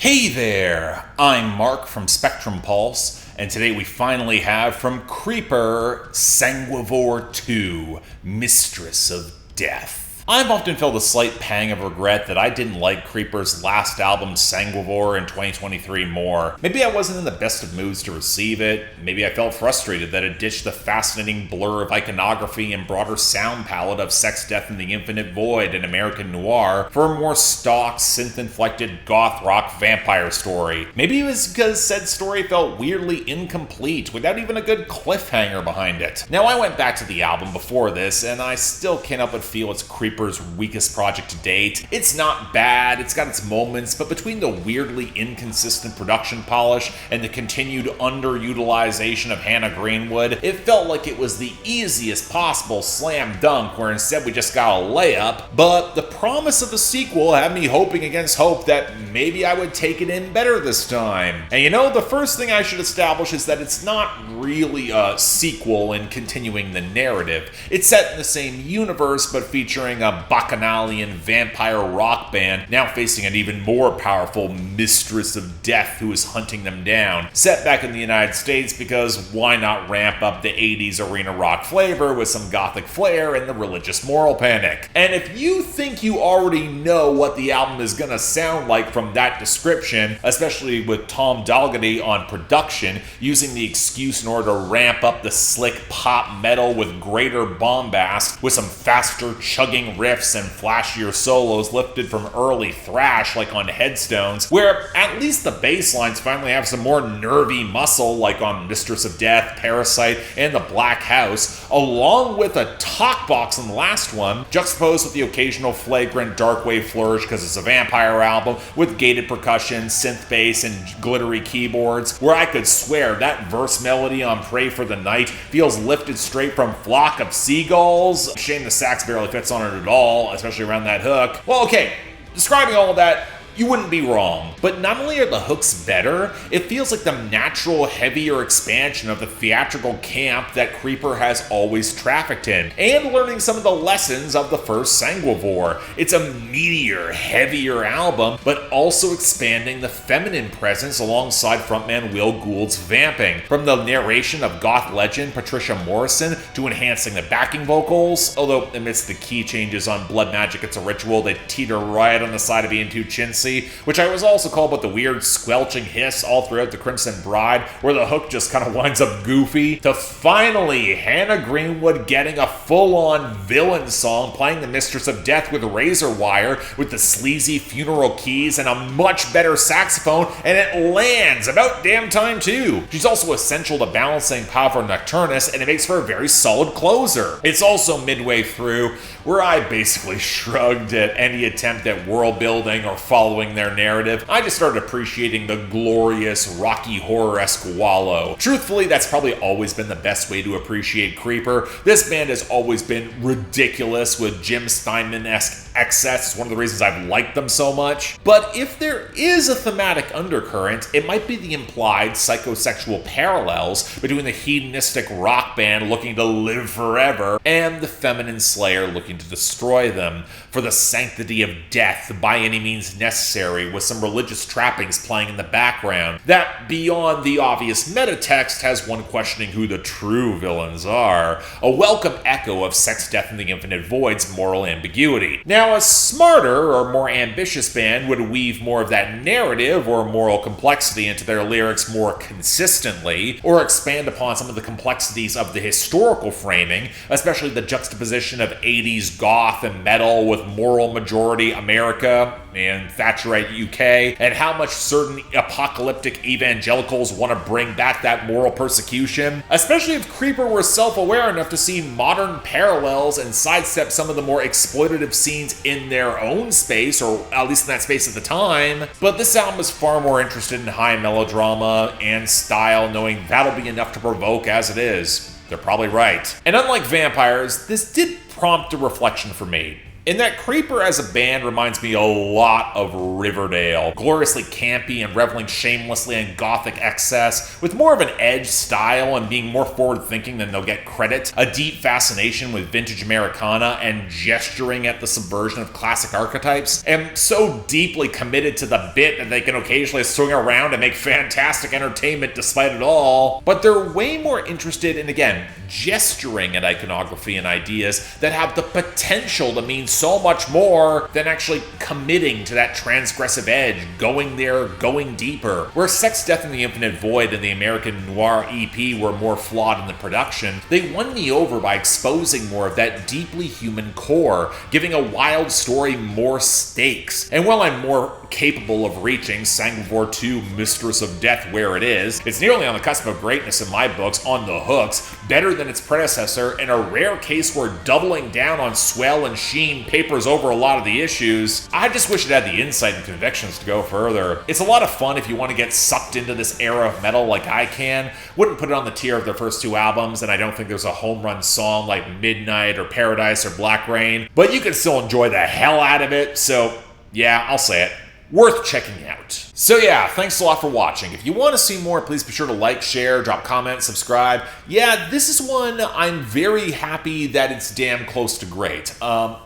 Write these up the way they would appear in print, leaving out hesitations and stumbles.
Hey there, I'm Mark from Spectrum Pulse, and today we finally have from Creeper, Sanguivore II, Mistress of Death. I've often felt a slight pang of regret that I didn't like Creeper's last album, Sanguivore, in 2023 more. Maybe I wasn't in the best of moods to receive it. Maybe I felt frustrated that it ditched the fascinating blur of iconography and broader sound palette of Sex, Death, and the Infinite Void and American Noir for a more stock, synth-inflected goth rock vampire story. Maybe it was because said story felt weirdly incomplete, without even a good cliffhanger behind it. Now, I went back to the album before this, and I still can't help but feel it's Creeper's weakest project to date. It's not bad, it's got its moments, but between the weirdly inconsistent production polish and the continued underutilization of Hannah Greenwood, it felt like it was the easiest possible slam dunk where instead we just got a layup. But the promise of the sequel had me hoping against hope that maybe I would take it in better this time. And you know, the first thing I should establish is that it's not really a sequel in continuing the narrative. It's set in the same universe but featuring a bacchanalian vampire rock band now facing an even more powerful Mistress of Death who is hunting them down. Set back in the United States because why not ramp up the 80s arena rock flavor with some gothic flair and the religious moral panic? And if you think you already know what the album is gonna sound like from that description, especially with Tom Dalgety on production, using the excuse in order to ramp up the slick pop metal with greater bombast with some faster chugging riffs and flashier solos lifted from early thrash like on Headstones, where at least the bass lines finally have some more nervy muscle like on Mistress of Death, Parasite, and The Black House, along with a talk box in the last one, juxtaposed with the occasional flagrant darkwave flourish because it's a vampire album with gated percussion, synth bass, and glittery keyboards, where I could swear that verse melody on Pray for the Night feels lifted straight from Flock of Seagulls. Shame the sax barely fits on it at all, especially around that hook. Well, okay, describing all of that, you wouldn't be wrong. But not only are the hooks better, it feels like the natural, heavier expansion of the theatrical camp that Creeper has always trafficked in, and learning some of the lessons of the first Sanguivore. It's a meatier, heavier album, but also expanding the feminine presence alongside frontman Will Gould's vamping. From the narration of goth legend Patricia Morrison to enhancing the backing vocals, although amidst the key changes on Blood Magic It's a Ritual, they teeter right on the side of being too chintzy, which I was also called, but the weird squelching hiss all throughout The Crimson Bride, where the hook just kind of winds up goofy, to finally Hannah Greenwood getting a full-on villain song playing the Mistress of Death with razor wire, with the sleazy funeral keys and a much better saxophone, and it lands about damn time too. She's also essential to balancing Pavor Nocturnus, and it makes for a very solid closer. It's also midway through where I basically shrugged at any attempt at world building or following their narrative. I just started appreciating the glorious Rocky Horror-esque wallow. Truthfully, that's probably always been the best way to appreciate Creeper. This band has always been ridiculous with Jim Steinman-esque excess. It's one of the reasons I've liked them so much. But if there is a thematic undercurrent, it might be the implied psychosexual parallels between the hedonistic rock band looking to live forever and the feminine slayer looking to destroy them for the sanctity of death by any means necessary, with some religious trappings playing in the background. That, beyond the obvious meta-text, has one questioning who the true villains are. A welcome echo of Sex, Death, and the Infinite Void's moral ambiguity. Now, a smarter or more ambitious band would weave more of that narrative or moral complexity into their lyrics more consistently, or expand upon some of the complexities of the historical framing, especially the juxtaposition of 80s goth and metal with moral majority America and Thatcherite UK, and how much certain apocalyptic evangelicals want to bring back that moral persecution, especially if Creeper were self-aware enough to see modern parallels and sidestep some of the more exploitative scenes in their own space, or at least in that space at the time. But this album is far more interested in high melodrama and style, knowing that'll be enough to provoke as it is. They're probably right. And unlike Vampires, this did prompt a reflection for me. in that Creeper as a band reminds me a lot of Riverdale, gloriously campy and reveling shamelessly in gothic excess, with more of an edge style and being more forward-thinking than they'll get credit, a deep fascination with vintage Americana and gesturing at the subversion of classic archetypes, and so deeply committed to the bit that they can occasionally swing around and make fantastic entertainment despite it all. But they're way more interested in, again, gesturing at iconography and ideas that have the potential to mean so much more than actually committing to that transgressive edge, going there, going deeper. Where Sex, Death, and the Infinite Void and the American Noir EP were more flawed in the production, they won me over by exposing more of that deeply human core, giving a wild story more stakes. And while I'm more capable of reaching Sanguivore II, Mistress of Death where it is, it's nearly on the cusp of greatness in my books, on the hooks, better than its predecessor, in a rare case where doubling down on swell and sheen papers over a lot of the issues. I just wish it had the insight and convictions to go further. It's a lot of fun if you want to get sucked into this era of metal like I can. Wouldn't put it on the tier of their first two albums, and I don't think there's a home run song like Midnight or Paradise or Black Rain, but you can still enjoy the hell out of it, so yeah, I'll say it. Worth checking out. So yeah, thanks a lot for watching. If you want to see more, please be sure to like, share, drop comments, subscribe. Yeah, this is one I'm very happy that it's damn close to great.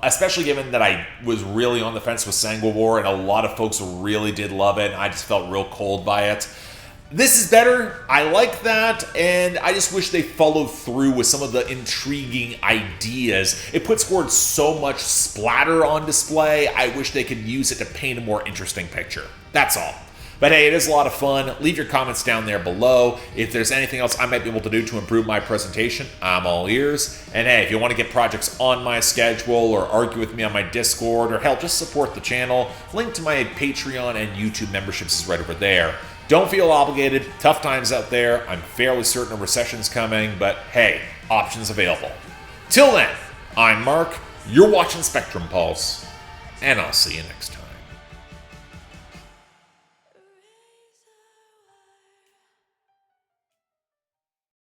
Especially given that I was really on the fence with Sanguivore and a lot of folks really did love it, and I just felt real cold by it. This is better, I like that, and I just wish they followed through with some of the intriguing ideas. It puts forward so much splatter on display, I wish they could use it to paint a more interesting picture. That's all. But hey, it is a lot of fun. Leave your comments down there below. If there's anything else I might be able to do to improve my presentation, I'm all ears. And hey, if you want to get projects on my schedule or argue with me on my Discord, or hell, just support the channel, link to my Patreon and YouTube memberships is right over there. Don't feel obligated. Tough times out there. I'm fairly certain a recession's coming, but hey, options available. Till then, I'm Mark, you're watching Spectrum Pulse, and I'll see you next time.